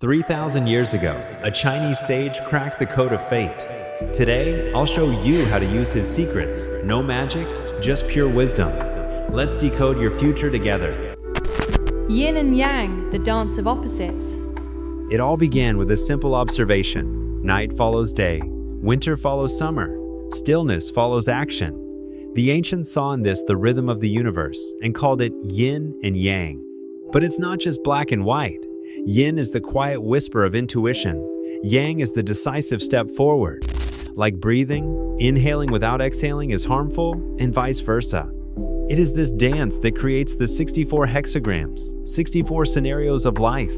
3,000 years ago, a Chinese sage cracked the code of fate. Today, I'll show you how to use his secrets. No magic, just pure wisdom. Let's decode your future together. Yin and Yang, the dance of opposites. It all began with a simple observation. Night follows day, winter follows summer, stillness follows action. The ancients saw in this the rhythm of the universe and called it yin and yang. But it's not just black and white. Yin is the quiet whisper of intuition. Yang is the decisive step forward. Like breathing, inhaling without exhaling is harmful, and vice versa. It is this dance that creates the 64 hexagrams, 64 scenarios of life.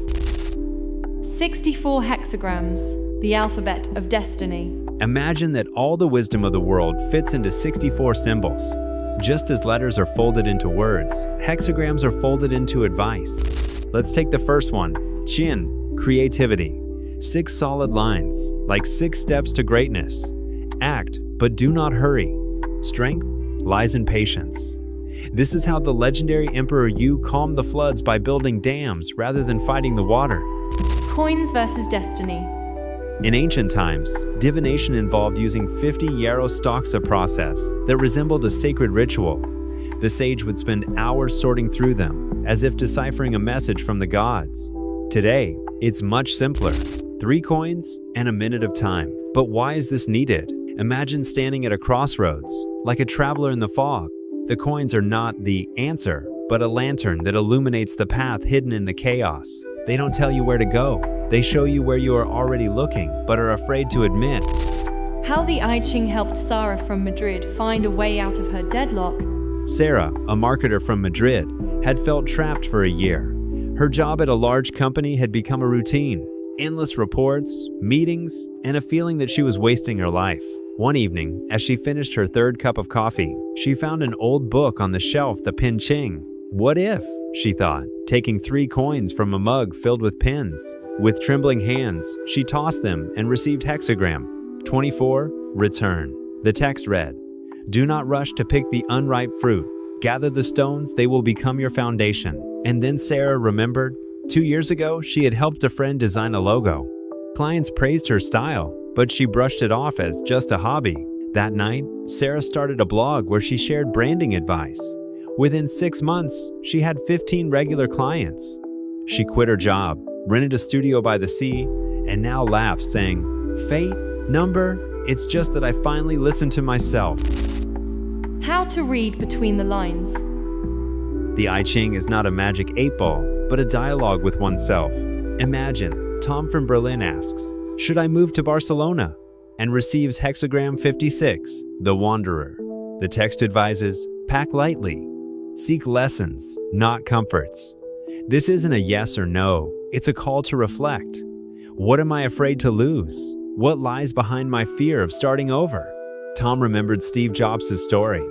64 hexagrams, the alphabet of destiny. Imagine that all the wisdom of the world fits into 64 symbols. Just as letters are folded into words, hexagrams are folded into advice. Let's take the first one. Chin, creativity. 6 solid lines, like 6 steps to greatness. Act, but do not hurry. Strength lies in patience. This is how the legendary Emperor Yu calmed the floods by building dams rather than fighting the water. Coins versus destiny. In ancient times, divination involved using 50 yarrow stalks, a process that resembled a sacred ritual. The sage would spend hours sorting through them, as if deciphering a message from the gods. Today, it's much simpler. 3 coins and a minute of time. But why is this needed? Imagine standing at a crossroads, like a traveler in the fog. The coins are not the answer, but a lantern that illuminates the path hidden in the chaos. They don't tell you where to go. They show you where you are already looking, but are afraid to admit. How the I Ching helped Sarah from Madrid find a way out of her deadlock. Sarah, a marketer from Madrid, had felt trapped for a year. Her job at a large company had become a routine. Endless reports, meetings, and a feeling that she was wasting her life. One evening, as she finished her 3rd cup of coffee, she found an old book on the shelf, the I Ching. What if, she thought, taking 3 coins from a mug filled with pins. With trembling hands, she tossed them and received hexagram 24, return. The text read, "Do not rush to pick the unripe fruit. Gather the stones, they will become your foundation." And then Sarah remembered, 2 years ago, she had helped a friend design a logo. Clients praised her style, but she brushed it off as just a hobby. That night, Sarah started a blog where she shared branding advice. Within 6 months, she had 15 regular clients. She quit her job, rented a studio by the sea, and now laughs, saying, "Fate, number, it's just that I finally listened to myself." How to read between the lines. The I Ching is not a magic 8-ball, but a dialogue with oneself. Imagine, Tom from Berlin asks, "Should I move to Barcelona?" and receives hexagram 56, the wanderer. The text advises, pack lightly. Seek lessons, not comforts. This isn't a yes or no, it's a call to reflect. What am I afraid to lose? What lies behind my fear of starting over? Tom remembered Steve Jobs' story.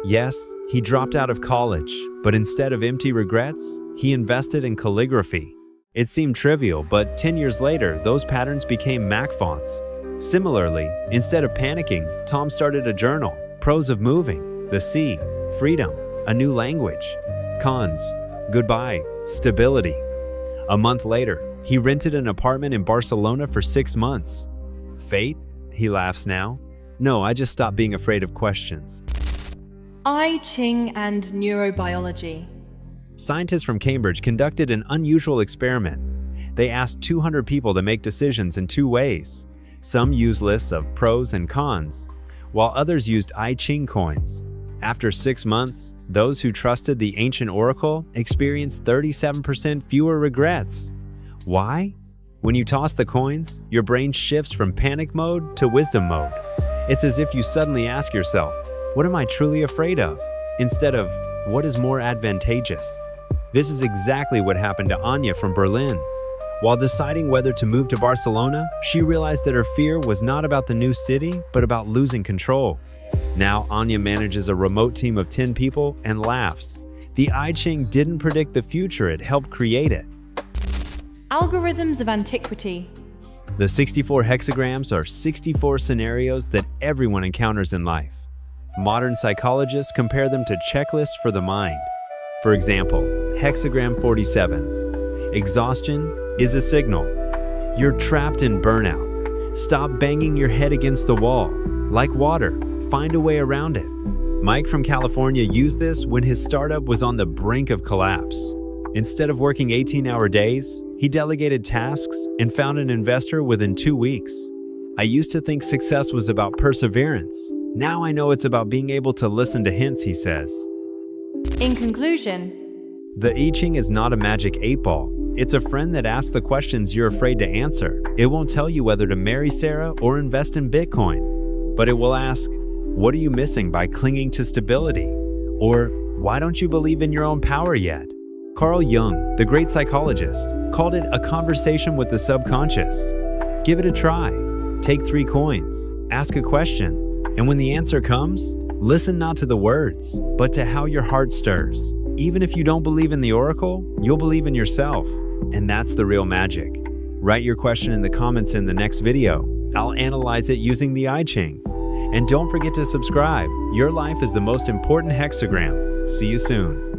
Yes, he dropped out of college, but instead of empty regrets, he invested in calligraphy. It seemed trivial, but 10 years later, those patterns became Mac fonts. Similarly, instead of panicking, Tom started a journal, prose of moving, the sea, freedom, a new language. Cons, goodbye, stability. A month later, he rented an apartment in Barcelona for 6 months. Fate? He laughs now. No, I just stopped being afraid of questions. I Ching and neurobiology. Scientists from Cambridge conducted an unusual experiment. They asked 200 people to make decisions in 2 ways. Some used lists of pros and cons, while others used I Ching coins. After 6 months, those who trusted the ancient oracle experienced 37% fewer regrets. Why? When you toss the coins, your brain shifts from panic mode to wisdom mode. It's as if you suddenly ask yourself, what am I truly afraid of? Instead of, what is more advantageous? This is exactly what happened to Anya from Berlin. While deciding whether to move to Barcelona, she realized that her fear was not about the new city, but about losing control. Now Anya manages a remote team of 10 people and laughs. The I Ching didn't predict the future, it helped create it. Algorithms of antiquity. The 64 hexagrams are 64 scenarios that everyone encounters in life. Modern psychologists compare them to checklists for the mind. For example, hexagram 47. Exhaustion is a signal. You're trapped in burnout. Stop banging your head against the wall. Like water, find a way around it. Mike from California used this when his startup was on the brink of collapse. Instead of working 18-hour days, he delegated tasks and found an investor within 2 weeks. I used to think success was about perseverance. Now I know it's about being able to listen to hints, he says. In conclusion, the I Ching is not a magic 8-ball. It's a friend that asks the questions you're afraid to answer. It won't tell you whether to marry Sarah or invest in Bitcoin. But it will ask, what are you missing by clinging to stability? Or, why don't you believe in your own power yet? Carl Jung, the great psychologist, called it a conversation with the subconscious. Give it a try. Take 3 coins, ask a question, and when the answer comes, listen not to the words, but to how your heart stirs. Even if you don't believe in the oracle, you'll believe in yourself, and that's the real magic. Write your question in the comments in the next video. I'll analyze it using the I Ching. And don't forget to subscribe. Your life is the most important hexagram. See you soon.